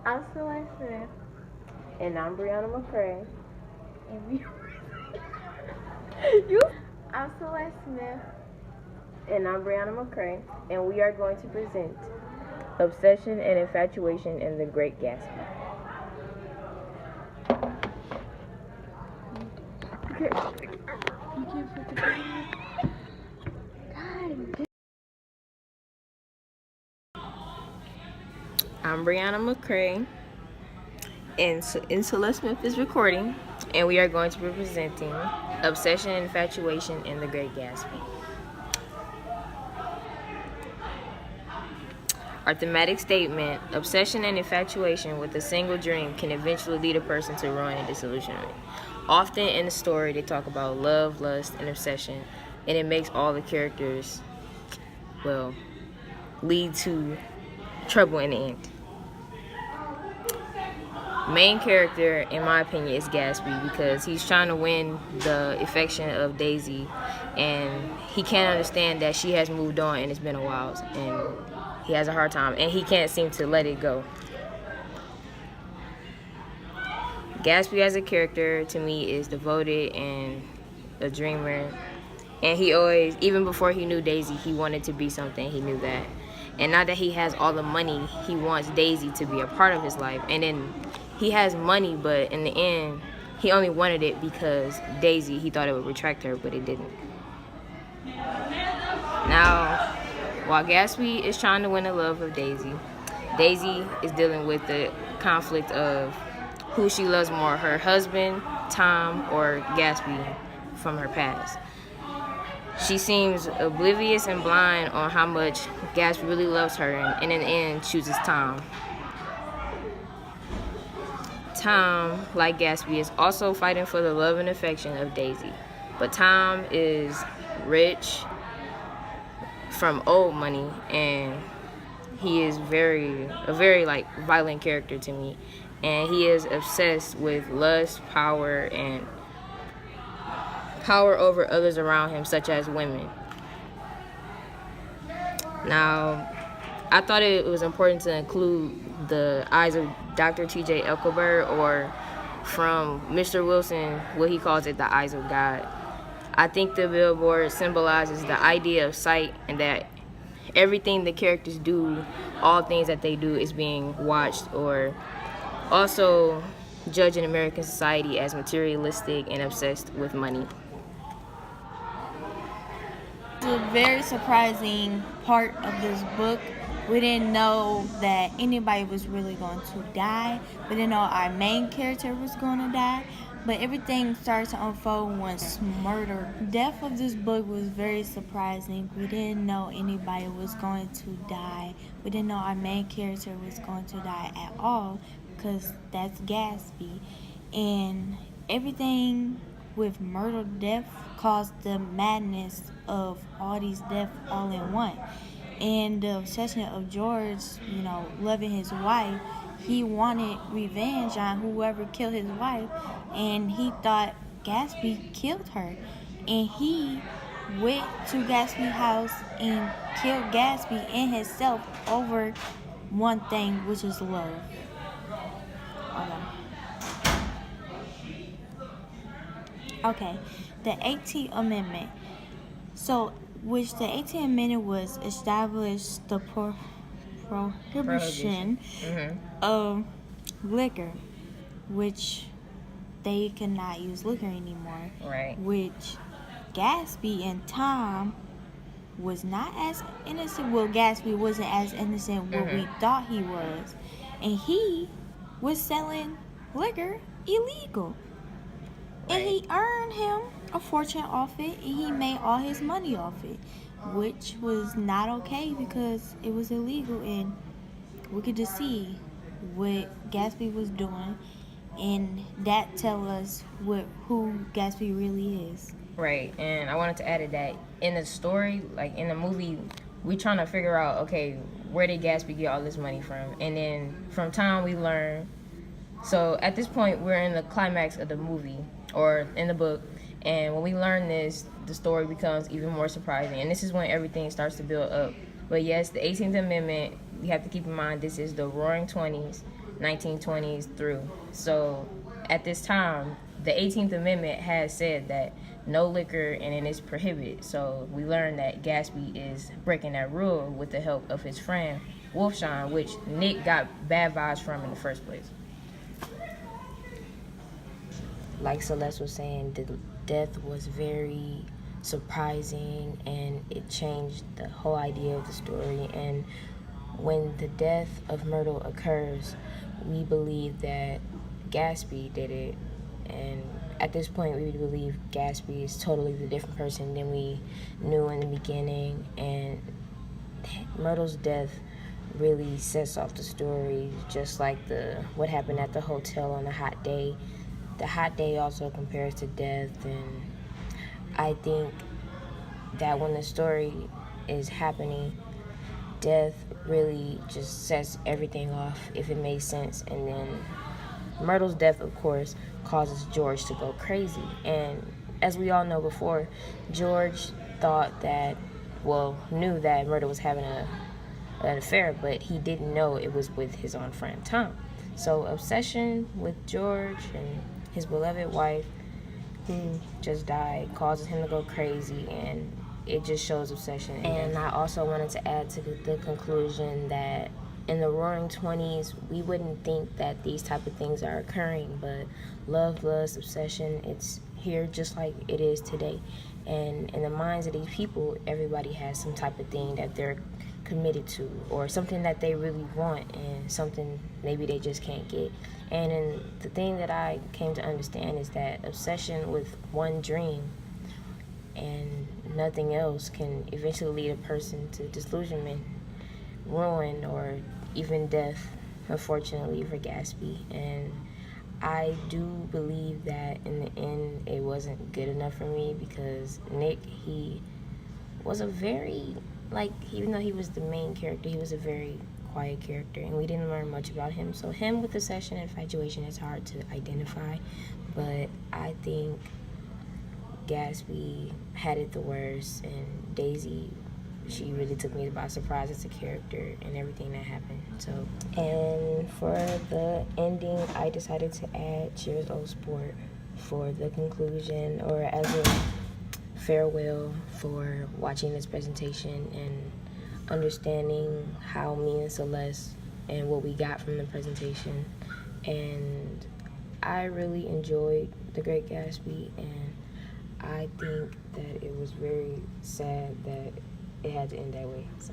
I'm Celes Smith. And I'm Brianna McCray. And we you I'm Celes Smith. And I'm Brianna McCray. And we are going to present Obsession and Infatuation in the Great Gatsby. Okay. You can't put the God. I'm Brianna McCray. And Celes Smith is recording. And we are going to be presenting Obsession and Infatuation in the Great Gatsby. Our thematic statement, obsession and infatuation with a single dream can eventually lead a person to ruin and disillusionment. Often in the story, they talk about love, lust, and obsession, and it makes all the characters, lead to trouble in the end. Main character, in my opinion, is Gatsby because he's trying to win the affection of Daisy, and he can't understand that she has moved on and it's been a while, and he has a hard time, and he can't seem to let it go. Gatsby as a character, to me, is devoted and a dreamer. And he always, even before he knew Daisy, he wanted to be something. He knew that. And now that he has all the money, he wants Daisy to be a part of his life. And then he has money, but in the end, he only wanted it because Daisy, he thought it would attract her, but it didn't. Now, while Gatsby is trying to win the love of Daisy, Daisy is dealing with the conflict of who she loves more, her husband, Tom, or Gatsby from her past. She seems oblivious and blind on how much Gatsby really loves her, and in the end chooses Tom. Tom, like Gatsby, is also fighting for the love and affection of Daisy. But Tom is rich from old money, and he is a very violent character to me. And he is obsessed with lust, power, and power over others around him, such as women. Now, I thought it was important to include the eyes of Dr. T.J. Elkelberg, or from Mr. Wilson, what he calls it, the eyes of God. I think the billboard symbolizes the idea of sight, and that everything the characters do, all things that they do, is being watched, or also judged in American society as materialistic and obsessed with money. It's a very surprising part of this book. We didn't know that anybody was really going to die. We didn't know our main character was going to die. But everything started to unfold once murder. The death of this book was very surprising. We didn't know anybody was going to die. We didn't know our main character was going to die at all, because that's Gatsby. And everything with murder, death, caused the madness of all these deaths all in one. And the obsession of George, loving his wife, he wanted revenge on whoever killed his wife, and he thought Gatsby killed her. And he went to Gatsby's house and killed Gatsby and himself over one thing, which is love. Okay, the 18th Amendment. So, which the 18th Amendment was established the prohibition of liquor, which they cannot use liquor anymore. Right. Which Gatsby and Tom was not as innocent. Well, Gatsby wasn't as innocent what we thought he was. And he was selling liquor illegal. Right. And he earned him a fortune off it, and he made all his money off it, which was not okay because it was illegal, and we could just see what Gatsby was doing, and that tell us who Gatsby really is. Right, and I wanted to add that in the story, like in the movie, we trying to figure out, okay, where did Gatsby get all this money from? And then from Tom, we learn. So at this point, we're in the climax of the movie, or in the book, and when we learn this, the story becomes even more surprising, and this is when everything starts to build up. But yes, the 18th Amendment, you have to keep in mind, this is the Roaring 20s, 1920s through. So at this time, the 18th Amendment has said that no liquor and it is prohibited. So we learned that Gatsby is breaking that rule with the help of his friend Wolfshine, which Nick got bad vibes from in the first place. Like Celeste was saying, the death was very surprising and it changed the whole idea of the story. And when the death of Myrtle occurs, we believe that Gatsby did it. And at this point, we believe Gatsby is totally the different person than we knew in the beginning. And Myrtle's death really sets off the story, just like what happened at the hotel on a hot day. The hot day also compares to death, and I think that when the story is happening, death really just sets everything off if it makes sense. And then Myrtle's death, of course, causes George to go crazy. And as we all know before, George knew that Myrtle was having an affair, but he didn't know it was with his own friend Tom. So obsession with George and his beloved wife, who just died, causes him to go crazy, and it just shows obsession. And I also wanted to add to the conclusion that in the Roaring 20s, we wouldn't think that these type of things are occurring, but love, lust, obsession, it's here just like it is today. And in the minds of these people, everybody has some type of thing that they're committed to, or something that they really want, and something maybe they just can't get. And the thing that I came to understand is that obsession with one dream and nothing else can eventually lead a person to disillusionment, ruin, or even death, unfortunately for Gatsby. And I do believe that in the end it wasn't good enough for me, because Nick, he was a very, even though he was the main character, he was a very quiet character, and we didn't learn much about him. So him with obsession and infatuation is hard to identify, but I think Gatsby had it the worst, and Daisy, she really took me by surprise as a character and everything that happened. So, and for the ending, I decided to add Cheers Old Sport for the conclusion, or as a farewell for watching this presentation and understanding how me and Celeste and what we got from the presentation. And I really enjoyed The Great Gatsby, and I think that it was very sad that it had to end that way. So.